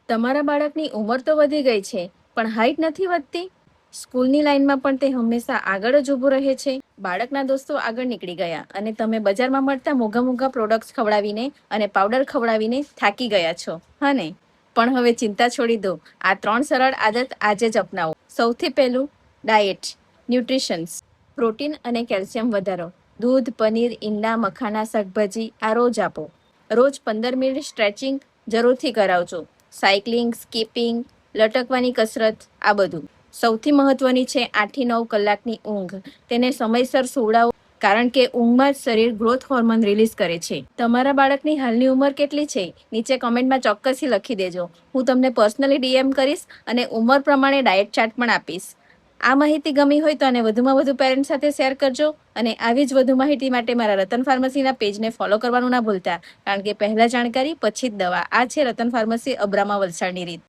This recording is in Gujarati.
તમારા બાળકની ઉંમર તો વધી ગઈ છે, પણ હાઈટ નથી વધતી. સ્કૂલની લાઈનમાં પણ તે હંમેશા આગળ જ ઊભું રહે છે. બાળકના દોસ્તો આગળ નીકળી ગયા અને તમે બજારમાં મળતા મોંઘા મોંઘા પ્રોડક્ટ્સ ખવડાવીને અને પાવડર ખવડાવીને થાકી ગયા છો, હા ને? પણ હવે ચિંતા છોડી દો. આ 3 સરળ આદત આજે જ અપનાવો. સૌથી પહેલું, ડાયટ, ન્યુટ્રિશન્સ. પ્રોટીન અને કેલ્શિયમ વધારો. દૂધ, પનીર, ઈંડા, મખાના, શાકભાજી આ રોજ આપો. રોજ 15 મિનિટ સ્ટ્રેચિંગ જરૂરથી કરાવજો. સાયકલિંગ, સ્કીપિંગ, લટકવાની કસરત આ બધું. સૌથી મહત્વની છે 8 થી 9 કલાકની ઊંઘ. તેને સમયસર સુવડાવો, કારણ કે ઊંઘમાં જ શરીર ગ્રોથ હોર્મોન રિલીઝ કરે છે. તમારા બાળકની હાલની ઉંમર કેટલી છે? નીચે કમેન્ટમાં ચોક્કસથી લખી દેજો. હું તમને પર્સનલી ડીએમ કરીશ અને ઉંમર પ્રમાણે ડાયટ ચાર્ટ પણ આપીશ. આ માહિતી ગમી હોય તો આને વધુમાં વધુ પેરેન્ટ્સ સાથે શેર કરજો અને આવી જ વધુ માહિતી માટે મારા રતન ફાર્મસીના પેજને ફોલો કરવાનું ના ભૂલતા, કારણ કે પહેલા જાણકારી પછી જ દવા. આ છે રતન ફાર્મસી અબ્રામા વલસાડની રીત.